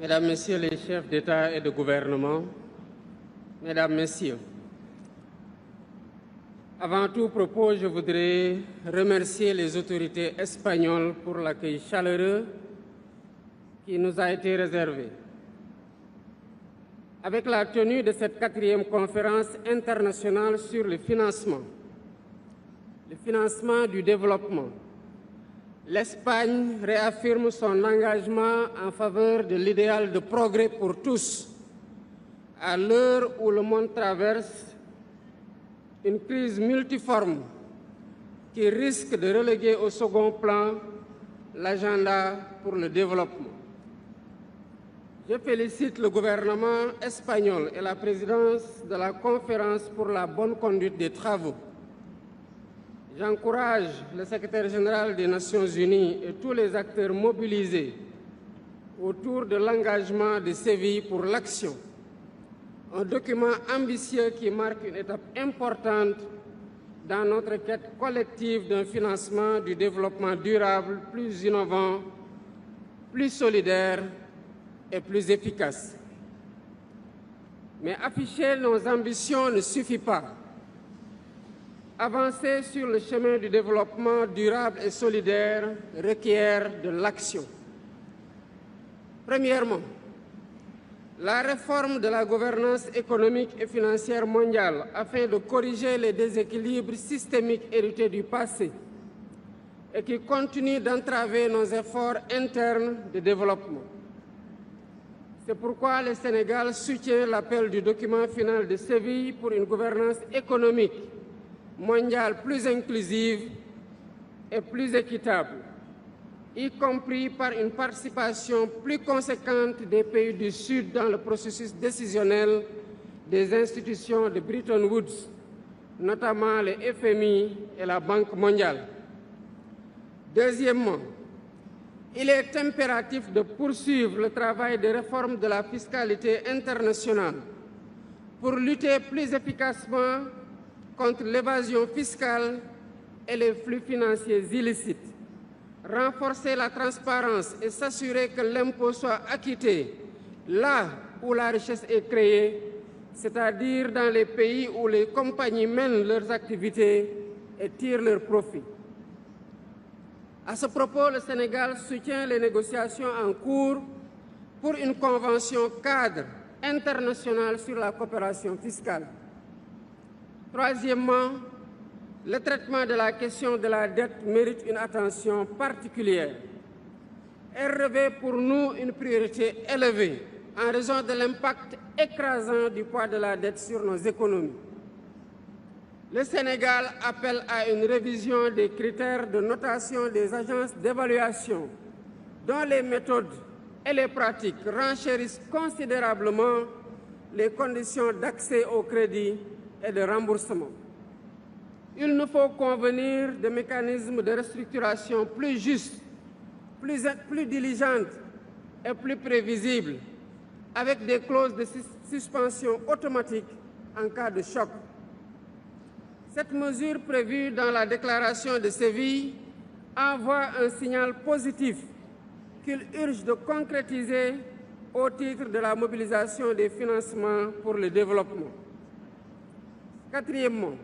Mesdames, Messieurs les chefs d'État et de gouvernement, Mesdames, Messieurs, avant tout propos, je voudrais remercier les autorités espagnoles pour l'accueil chaleureux qui nous a été réservé. Avec la tenue de cette 4e conférence internationale sur le financement du développement, l'Espagne réaffirme son engagement en faveur de l'idéal de progrès pour tous, à l'heure où le monde traverse une crise multiforme qui risque de reléguer au second plan l'agenda pour le développement. Je félicite le gouvernement espagnol et la présidence de la conférence pour la bonne conduite des travaux. J'encourage le secrétaire général des Nations Unies et tous les acteurs mobilisés autour de l'engagement de Séville pour l'action, un document ambitieux qui marque une étape importante dans notre quête collective d'un financement du développement durable plus innovant, plus solidaire et plus efficace. Mais afficher nos ambitions ne suffit pas. Avancer sur le chemin du développement durable et solidaire requiert de l'action. Premièrement, la réforme de la gouvernance économique et financière mondiale afin de corriger les déséquilibres systémiques hérités du passé et qui continuent d'entraver nos efforts internes de développement. C'est pourquoi le Sénégal soutient l'appel du document final de Séville pour une gouvernance économique mondiale plus inclusive et plus équitable, y compris par une participation plus conséquente des pays du Sud dans le processus décisionnel des institutions de Bretton Woods, notamment le FMI et la Banque mondiale. Deuxièmement, il est impératif de poursuivre le travail de réforme de la fiscalité internationale pour lutter plus efficacement contre l'évasion fiscale et les flux financiers illicites, renforcer la transparence et s'assurer que l'impôt soit acquitté là où la richesse est créée, c'est-à-dire dans les pays où les compagnies mènent leurs activités et tirent leurs profits. À ce propos, le Sénégal soutient les négociations en cours pour une convention cadre internationale sur la coopération fiscale. Troisièmement, le traitement de la question de la dette mérite une attention particulière. Elle revêt pour nous une priorité élevée en raison de l'impact écrasant du poids de la dette sur nos économies. Le Sénégal appelle à une révision des critères de notation des agences d'évaluation, dont les méthodes et les pratiques renchérissent considérablement les conditions d'accès au crédit et de remboursement. Il nous faut convenir de mécanismes de restructuration plus justes, plus diligentes et plus prévisibles, avec des clauses de suspension automatique en cas de choc. Cette mesure prévue dans la déclaration de Séville envoie un signal positif qu'il urge de concrétiser au titre de la mobilisation des financements pour le développement. Quatrièmement,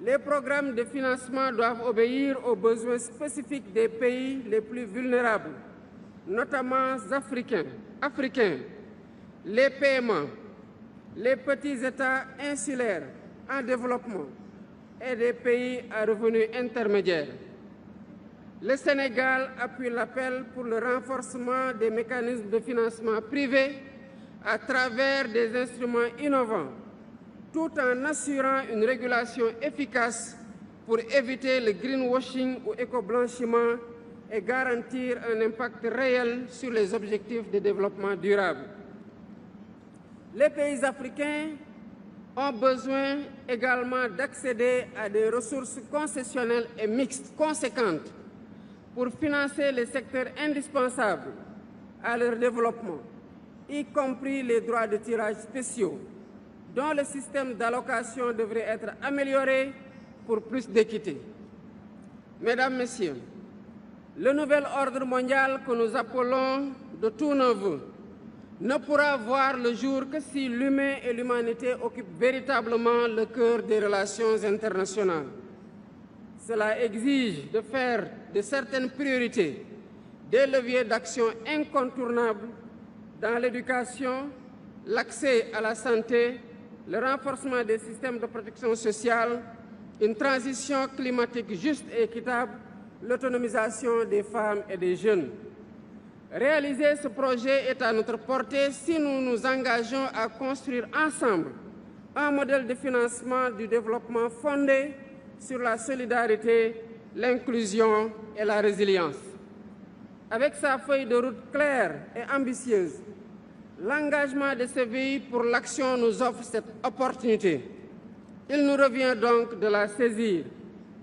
les programmes de financement doivent obéir aux besoins spécifiques des pays les plus vulnérables, notamment africains, les PMA, les petits États insulaires en développement et des pays à revenus intermédiaires. Le Sénégal appuie l'appel pour le renforcement des mécanismes de financement privés à travers des instruments innovants, tout en assurant une régulation efficace pour éviter le greenwashing ou éco-blanchiment et garantir un impact réel sur les objectifs de développement durable. Les pays africains ont besoin également d'accéder à des ressources concessionnelles et mixtes conséquentes pour financer les secteurs indispensables à leur développement, y compris les droits de tirage spéciaux, dont le système d'allocation devrait être amélioré pour plus d'équité. Mesdames, Messieurs, le nouvel ordre mondial que nous appelons de tous nos vœux ne pourra voir le jour que si l'humain et l'humanité occupent véritablement le cœur des relations internationales. Cela exige de faire de certaines priorités des leviers d'action incontournables dans l'éducation, l'accès à la santé, le renforcement des systèmes de protection sociale, une transition climatique juste et équitable, l'autonomisation des femmes et des jeunes. Réaliser ce projet est à notre portée si nous nous engageons à construire ensemble un modèle de financement du développement fondé sur la solidarité, l'inclusion et la résilience. Avec sa feuille de route claire et ambitieuse, l'engagement de CVI pour l'action nous offre cette opportunité. Il nous revient donc de la saisir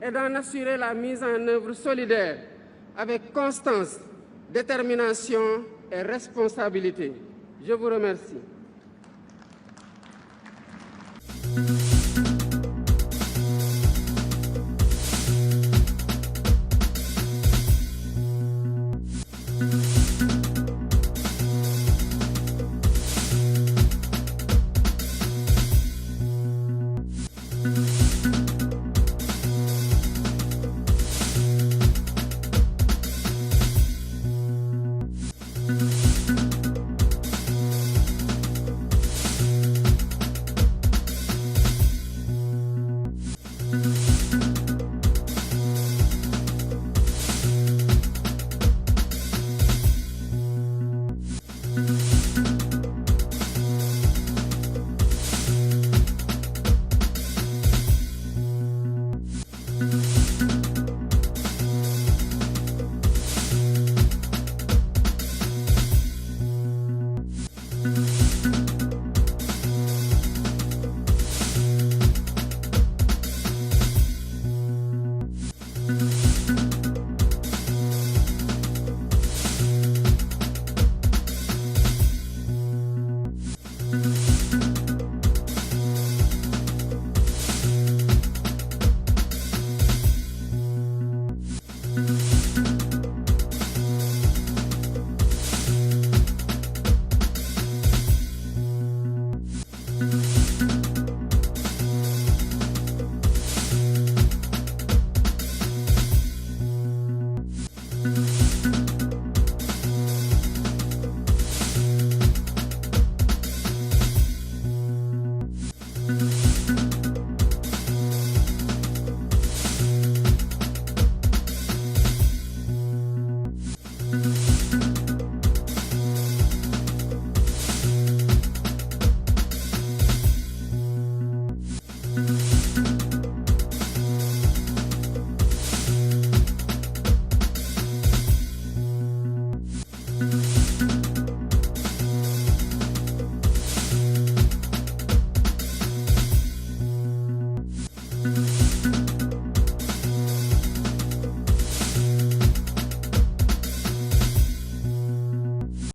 et d'en assurer la mise en œuvre solidaire avec constance, détermination et responsabilité. Je vous remercie. Thank you.